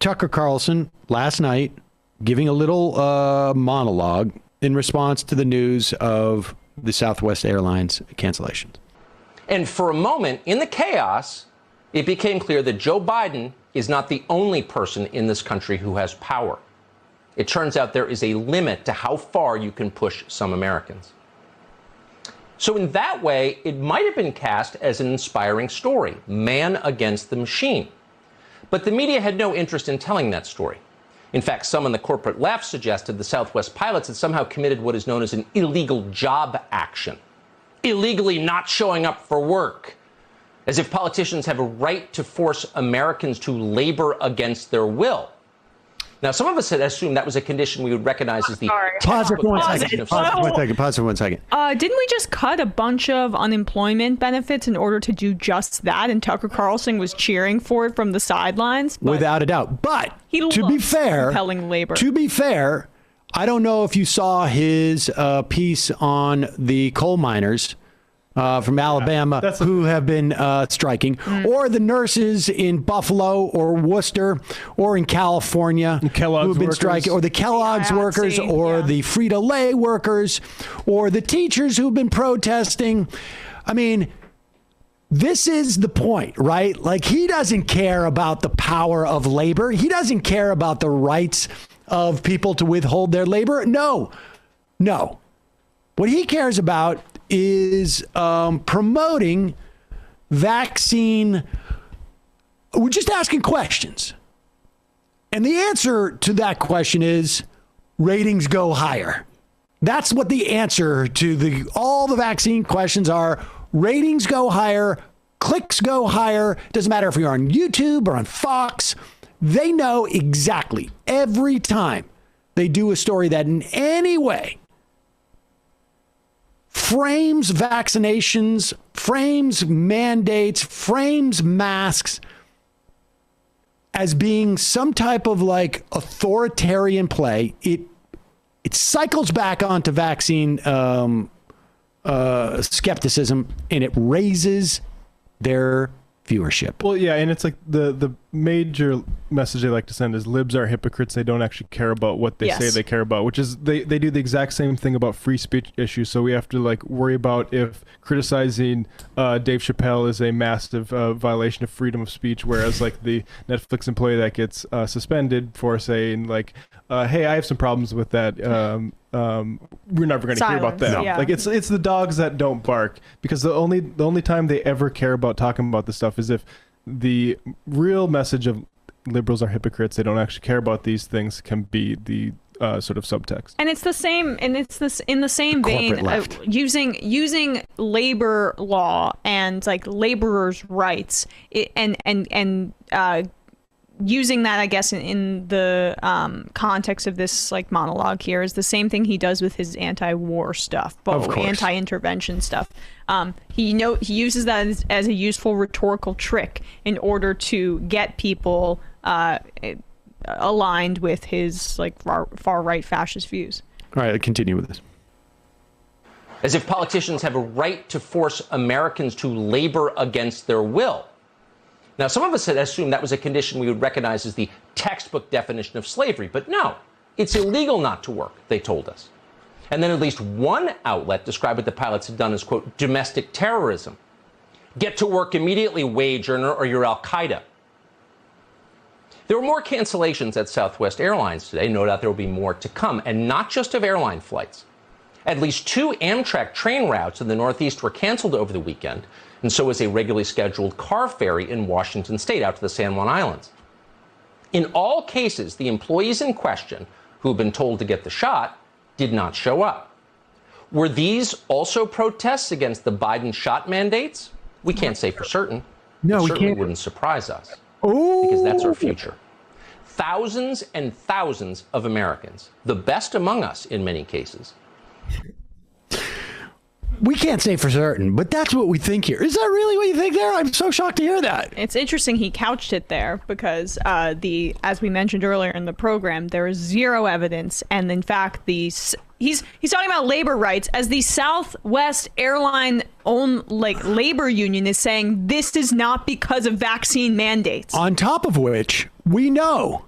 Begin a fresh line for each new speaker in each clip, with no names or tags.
Tucker Carlson last night giving a little monologue in response to the news of the Southwest Airlines cancellations.
And for a moment, in the chaos, it became clear that Joe Biden is not the only person in this country who has power. It turns out there is a limit to how far you can push some Americans. So in that way, it might have been cast as an inspiring story, man against the machine. But the media had no interest in telling that story. In fact, some on the corporate left suggested the Southwest pilots had somehow committed what is known as an illegal job action, illegally not showing up for work, as if politicians have a right to force Americans to labor against their will. Now, some of us had assumed that was a condition we would recognize as the...
Pause for 1 second. Pause for 1 second.
Didn't we just cut a bunch of unemployment benefits in order to do just that? And Tucker Carlson was cheering for it from the sidelines?
Without a doubt. But to be fair,
compelling labor.
To be fair, I don't know if you saw his piece on the coal miners from Alabama who have been striking, or the nurses in Buffalo or Worcester or in California who have been striking, or the Kellogg's workers or the Frito-Lay workers or the teachers who've been protesting. I mean, this is the point, right? Like, he doesn't care about the power of labor. He doesn't care about the rights of people to withhold their labor. No. What he cares about is promoting vaccine. We're just asking questions. And the answer to that question is ratings go higher. That's what the answer to all the vaccine questions are. Ratings go higher, clicks go higher. Doesn't matter if you're on YouTube or on Fox. They know exactly every time they do a story that in any way frames vaccinations, frames mandates, frames masks as being some type of like authoritarian play. It cycles back onto vaccine skepticism, and it raises their viewership.
Well, yeah, and it's like the major message they like to send is libs are hypocrites. They don't actually care about what they say they care about, which is they do the exact same thing about free speech issues. So we have to like worry about if criticizing Dave Chappelle is a massive violation of freedom of speech, whereas like the Netflix employee that gets suspended for saying like, hey, I have some problems with that. We're never going to hear about that. No. Yeah. Like it's the dogs that don't bark, because the only time they ever care about talking about this stuff is if the real message of liberals are hypocrites, they don't actually care about these things, can be the sort of subtext. And it's the same, and it's this in the same vein, using labor law and like laborers' rights, and using that, I guess, in the context of this like monologue here is the same thing he does with his anti-war stuff, but anti-intervention stuff. He uses that as a useful rhetorical trick in order to get people aligned with his like far right fascist views.
All right, continue with this.
As if politicians have a right to force Americans to labor against their will. Now, some of us had assumed that was a condition we would recognize as the textbook definition of slavery, but no, it's illegal not to work, they told us. And then at least one outlet described what the pilots had done as, quote, domestic terrorism. Get to work immediately, wage earner, or you're Al-qaeda. There were more cancellations at Southwest Airlines today. No doubt there will be more to come, and not just of airline flights. At least 2 Amtrak train routes in the Northeast were canceled over the weekend, and so was a regularly scheduled car ferry in Washington State out to the San Juan Islands. In all cases, the employees in question, who have been told to get the shot, did not show up. Were these also protests against the Biden shot mandates? We can't say for certain.
No,
it certainly wouldn't surprise us, because that's our future. Thousands and thousands of Americans, the best among us in many cases.
We can't say for certain, but that's what we think here. Is that really what you think there? I'm so shocked to hear that.
It's interesting he couched it there because as we mentioned earlier in the program, there is zero evidence, and in fact, he's talking about labor rights as the Southwest Airline own labor union is saying this is not because of vaccine mandates.
On top of which, we know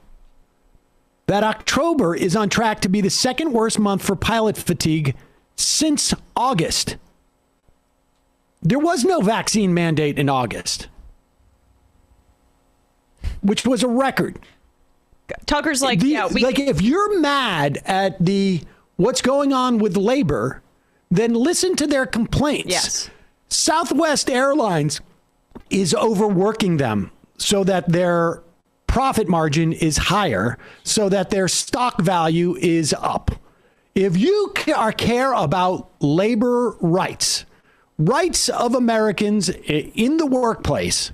that October is on track to be the second worst month for pilot fatigue since August. There was no vaccine mandate in August, which was a record.
Tucker's like,
if you're mad at what's going on with labor, then listen to their complaints.
Yes.
Southwest Airlines is overworking them so that their profit margin is higher, so that their stock value is up. If you care about labor rights of Americans in the workplace,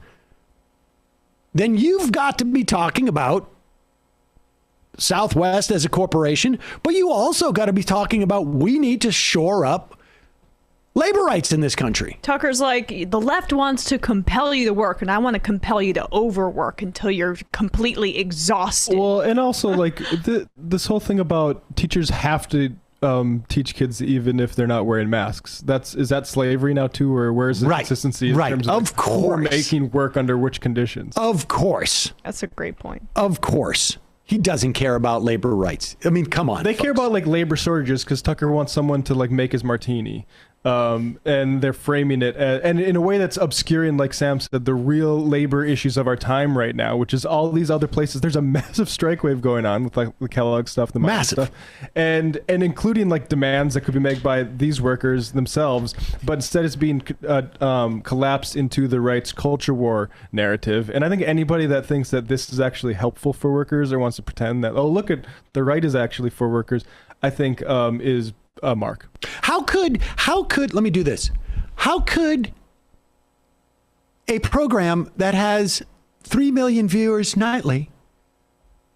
then you've got to be talking about Southwest as a corporation, but you also got to be talking about we need to shore up labor rights in this country.
Tucker's like, the left wants to compel you to work, and I want to compel you to overwork until you're completely exhausted.
Well, and also like this whole thing about teachers have to teach kids even if they're not wearing masks. Is that slavery now too, or where's the consistency in terms of course making work under which conditions?
Of course.
That's a great point.
Of course. He doesn't care about labor rights. I mean, come on.
They care about like labor shortages because Tucker wants someone to like make his martini. And they're framing it and in a way that's obscuring, like Sam said, the real labor issues of our time right now, which is all these other places. There's a massive strike wave going on with like the Kellogg stuff, the massive stuff, and including like demands that could be made by these workers themselves, but instead it's being collapsed into the right's culture war narrative. And I think anybody that thinks that this is actually helpful for workers or wants to pretend that, oh, look at the right is actually for workers, I think is Mark.
How could, let me do this. How could a program that has 3 million viewers nightly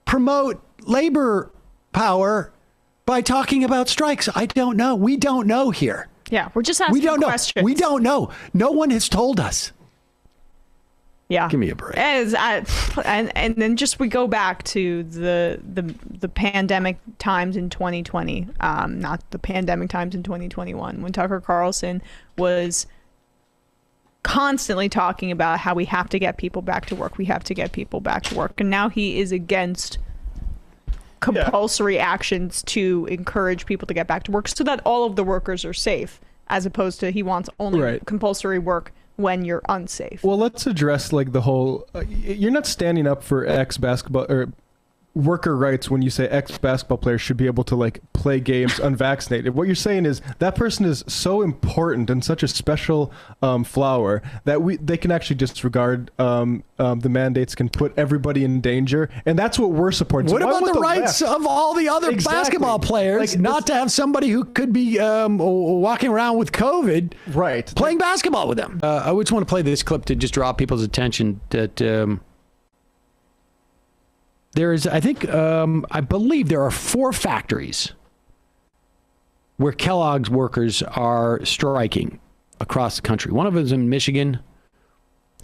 promote labor power by talking about strikes? I don't know. We don't know here.
Yeah, we're just asking questions.
We don't know. No one has told us.
Yeah,
give me a break.
And then just we go back to the pandemic times in 2020, not the pandemic times in 2021, when Tucker Carlson was constantly talking about how we have to get people back to work. We have to get people back to work, and now he is against compulsory actions to encourage people to get back to work so that all of the workers are safe, as opposed to he wants only compulsory work when you're unsafe.
Well, let's address like the whole, you're not standing up for ex-basketball or worker rights when you say ex-basketball players should be able to like play games unvaccinated. What you're saying is that person is so important and such a special flower that they can actually disregard the mandates, can put everybody in danger, and that's what we're supporting.
What about the rights of all the other basketball players not to have somebody who could be walking around with COVID playing basketball with them? I just want to play this clip to just draw people's attention that there is, I think, I believe there are 4 factories where Kellogg's workers are striking across the country. One of them is in Michigan.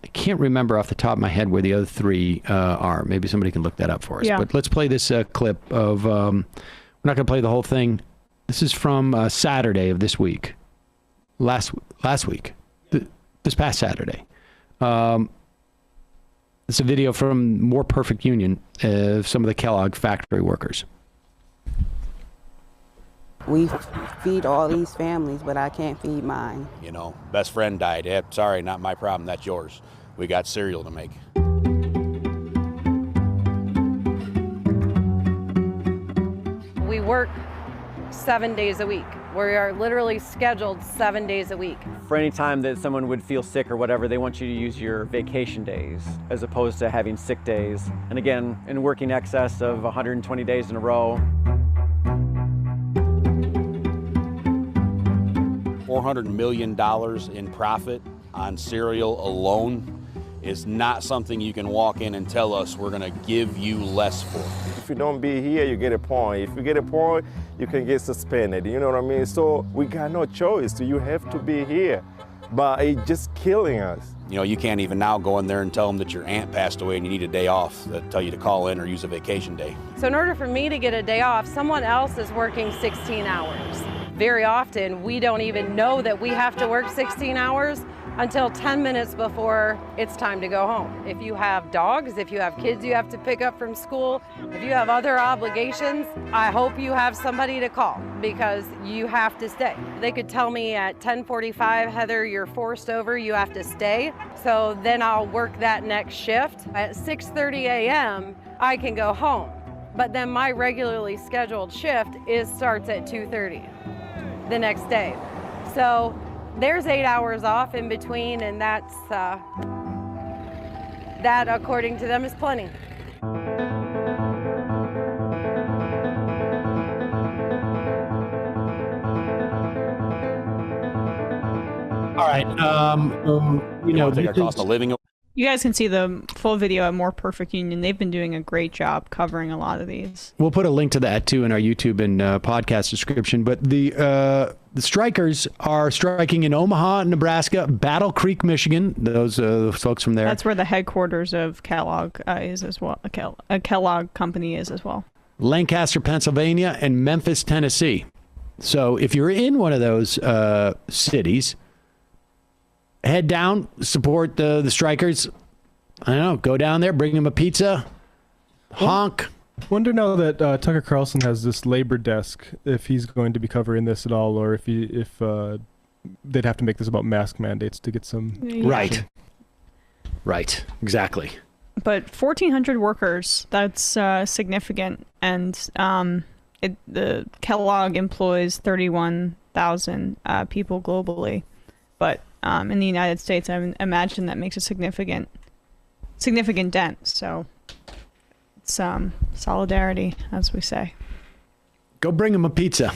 I can't remember off the top of my head where the other 3 are. Maybe somebody can look that up for us. Yeah. But let's play this clip of, we're not going to play the whole thing. This is from Saturday of this week. Last week. This past Saturday. It's a video from More Perfect Union of some of the Kellogg factory workers.
We feed all these families, but I can't feed mine.
You know, best friend died. Yeah, sorry, not my problem. That's yours. We got cereal to make.
We work 7 days a week. We are literally scheduled 7 days a week.
For any time that someone would feel sick or whatever, they want you to use your vacation days as opposed to having sick days. And again, in working excess of 120 days in a row.
$400 million in profit on cereal alone is not something you can walk in and tell us we're gonna give you less for.
If you don't be here, you get a point. If you get a point, you can get suspended, you know what I mean? So we got no choice, so you have to be here. But it's just killing us.
You know, you can't even now go in there and tell them that your aunt passed away and you need a day off. They'll tell you to call in or use a vacation day.
So in order for me to get a day off, someone else is working 16 hours. Very often, we don't even know that we have to work 16 hours until 10 minutes before it's time to go home. If you have dogs, if you have kids you have to pick up from school, if you have other obligations, I hope you have somebody to call because you have to stay. They could tell me at 10:45, Heather, you're forced over, you have to stay. So then I'll work that next shift. At 6:30 a.m., I can go home. But then my regularly scheduled shift starts at 2:30 the next day. So there's 8 hours off in between, and that according to them is plenty.
All right.
Take our cost of living.
You guys can see the full video at More Perfect Union. They've been doing a great job covering a lot of these.
We'll put a link to that too in our YouTube and podcast description. But the strikers are striking in Omaha, Nebraska, Battle Creek, Michigan. Those folks from there.
That's where the headquarters of Kellogg is as well. A Kellogg company is as well.
Lancaster, Pennsylvania, and Memphis, Tennessee. So if you're in one of those cities, head down, support the strikers. I don't know, go down there, bring them a pizza, honk.
Wonder now that Tucker Carlson has this labor desk, if he's going to be covering this at all, or if they'd have to make this about mask mandates to get some.
Yeah. Right, exactly.
But 1,400 workers, that's significant, and the Kellogg employs 31,000 people globally, but in the United States, I imagine that makes a significant dent. So it's solidarity, as we say.
Go bring them a pizza.